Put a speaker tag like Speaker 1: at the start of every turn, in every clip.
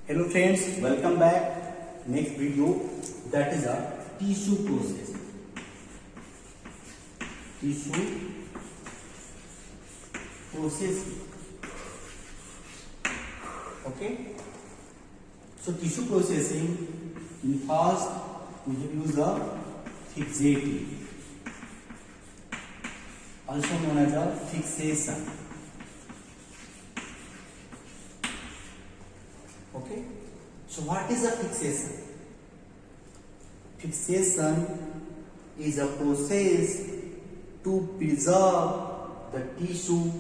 Speaker 1: Hello friends, welcome back. Next video, that is a tissue process. Tissue processing. Okay. So tissue processing, in first we use the fixative, also known as a fixation. Okay. So what is a fixation? Fixation is a process to preserve the tissue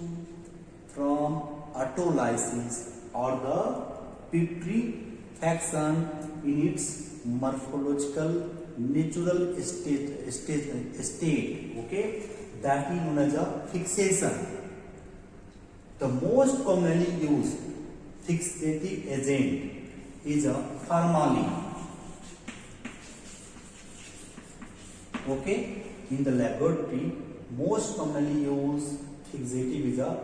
Speaker 1: from autolysis or the putrefaction in its morphological natural state. Okay, that is known as a fixation. The most commonly used fixative agent is a formalin. Okay, in the laboratory, most commonly used fixative is a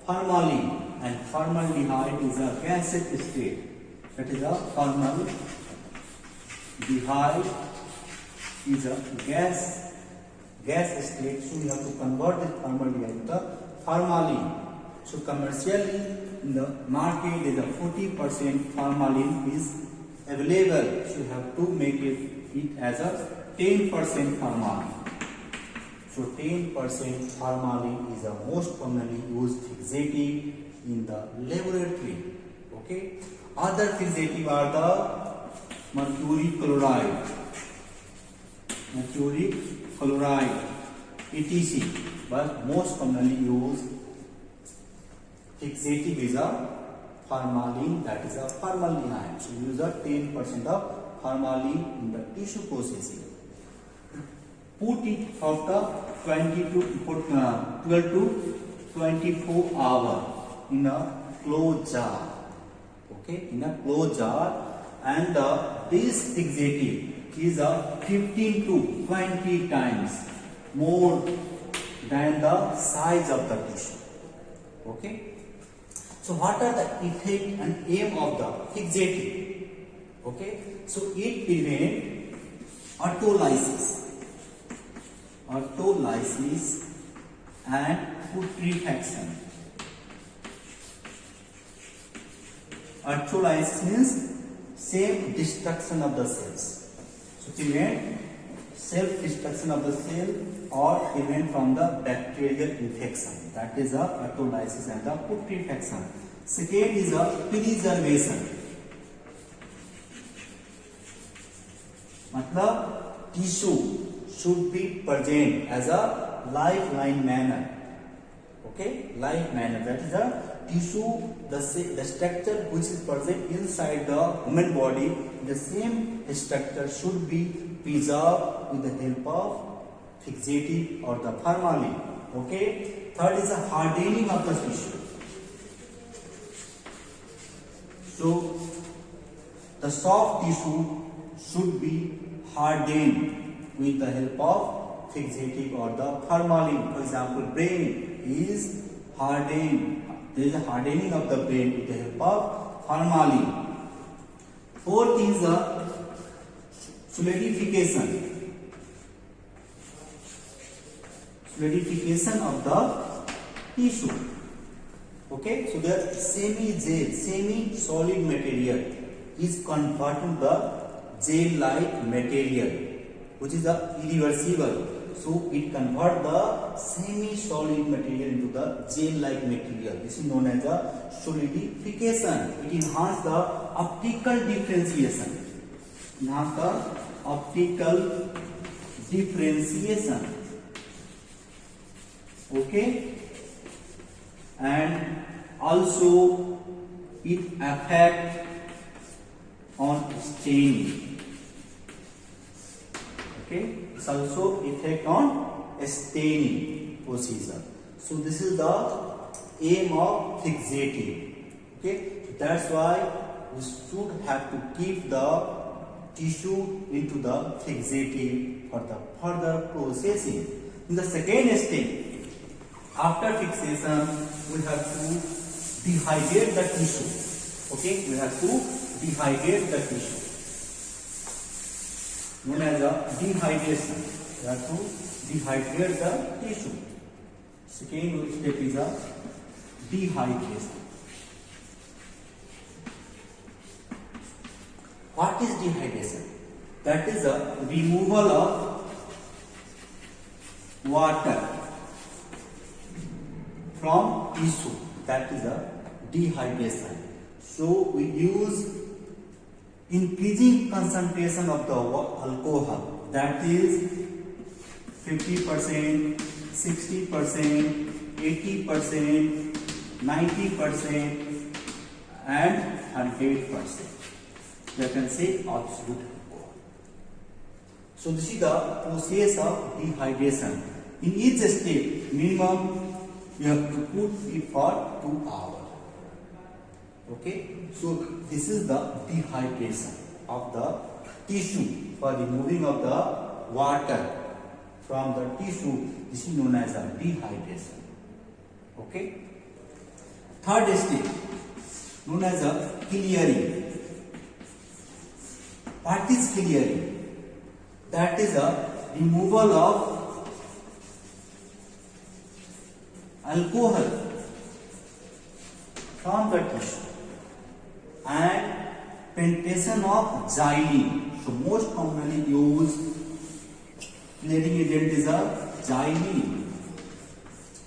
Speaker 1: formalin, and formaldehyde is a gaseous state. That is a formaldehyde is a gas state. So we have to convert this formaldehyde to formalin. So commercially in the market, there is a 40% formalin is available. So you have to make it as a 10% formalin. So 10% formalin is the most commonly used fixative in the laboratory. Okay. Other fixative are the mercury chloride, etc. But most commonly used fixative is a formalin, that is a formaldehyde. So use a 10% of formalin in the tissue processing. Put it after 12 to 24 hours in a closed jar. Okay, in a closed jar, and this fixative is a 15 to 20 times more than the size of the tissue. Okay. So what are the effect and aim of the fixative? Okay, so it prevents autolysis and putrefaction. Autolysis means self-destruction of the cells. So prevent self-destruction of the cell or prevent from the bacterial infection. That is the autolysis and the putrefaction. Second is the preservation. मतलब tissue should be present as a lifeline manner. Okay, life manner. That is the tissue, the structure which is present inside the human body. The same structure should be preserved with the help of fixative or the formalin. Okay. Third is the hardening of the tissue. So the soft tissue should be hardened with the help of fixative or the formalin. For example, brain is hardened. There is a hardening of the brain with the help of formalin. Fourth is the solidification of the tissue. Okay, so the semi-solid material is converted to the gel-like material, which is irreversible. So it converts the semi-solid material into the gel-like material. This is known as a solidification. It enhances the optical differentiation. Okay, and also it affects on staining. Okay, it's also effect on staining procedure. So this is the aim of fixative. Okay, that's why we should have to keep the tissue into the fixative for the further processing. In the second step, after fixation, we have to dehydrate the tissue. Okay, we have to dehydrate the tissue, known as a dehydration. We have to dehydrate the tissue. Second step is a dehydration. What is dehydration? That is a removal of water from tissue. That is a dehydration. So we use increasing concentration of the alcohol, that is 50%, 60%, 80%, 90% and 100%. You can say absolute alcohol. So this is the process of dehydration. In each step, minimum you have to put it for 2 hours. Okay, so this is the dehydration of the tissue, for removing of the water from the tissue. This is known as a dehydration. Okay. Third step, known as a clearing. What is clearing? That is a removal of alcohol from the tissue and penetration of xylene. So most commonly used clearing agent is a xylene.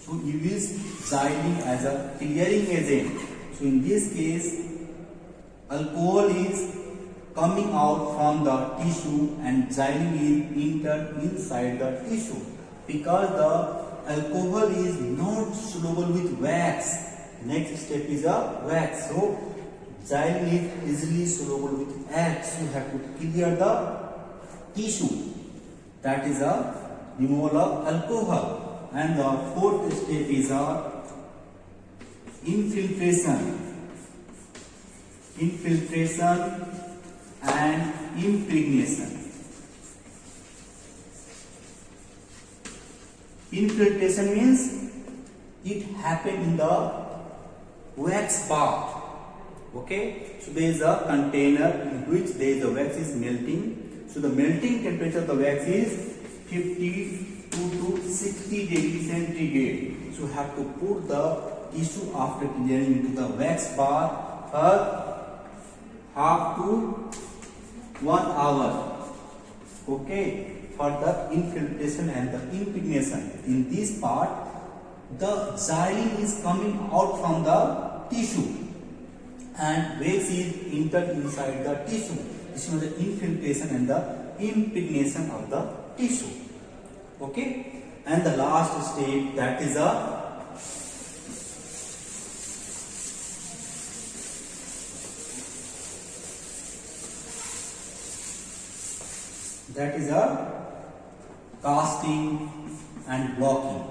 Speaker 1: So you use xylene as a clearing agent. So in this case, alcohol is coming out from the tissue and xylene is entered inside the tissue. Because the alcohol is not soluble with wax, next step is a wax. So xylene is easily soluble with wax. You have to clear the tissue. That is a removal of alcohol. And the fourth step is a infiltration. Infiltration and impregnation. Infiltration means it happened in the wax bath. Okay, so there is a container in which there is a wax is melting. So the melting temperature of the wax is 52 to 60 degrees centigrade. So you have to put the tissue after clearing into the wax bath for half to 1 hour. Okay, for the infiltration and the impregnation. In this part, the xylene is coming out from the tissue and wax is entered inside the tissue. This is the infiltration and the impregnation of the tissue. Okay, and the last step, that is a casting and blocking.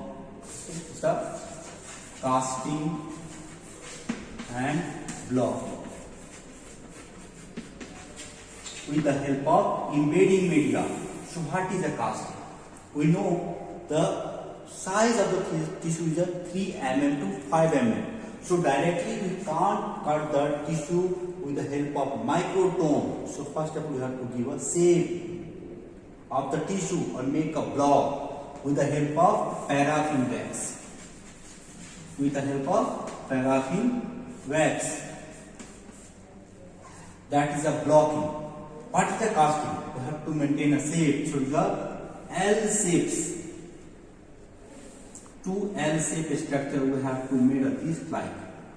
Speaker 1: It's a casting and blocking with the help of embedding media. So what is a casting? We know the size of the tissue is a 3 mm to 5 mm. So directly we can't cut the tissue with the help of microtome. So first of all we have to give a shape of the tissue or make a block with the help of paraffin wax. With the help of paraffin wax. That is a blocking. What is the casting? We have to maintain a shape. So the L shapes. 2 L shape structure we have to make this like.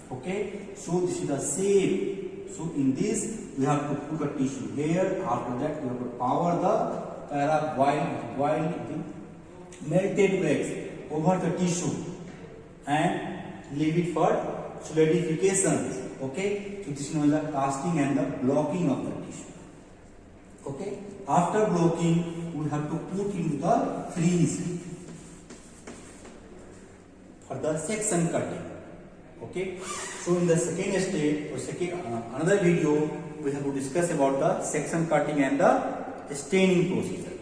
Speaker 1: Okay. So this is the shape. So in this we have to put a tissue here. After that we have to power the while the melted wax over the tissue and leave it for solidification. Okay, so this is known as the casting and the blocking of the tissue. Okay, after blocking we have to put into the freeze for the section cutting. Okay, so in the second step or another video we have to discuss about the section cutting and the staining procedure.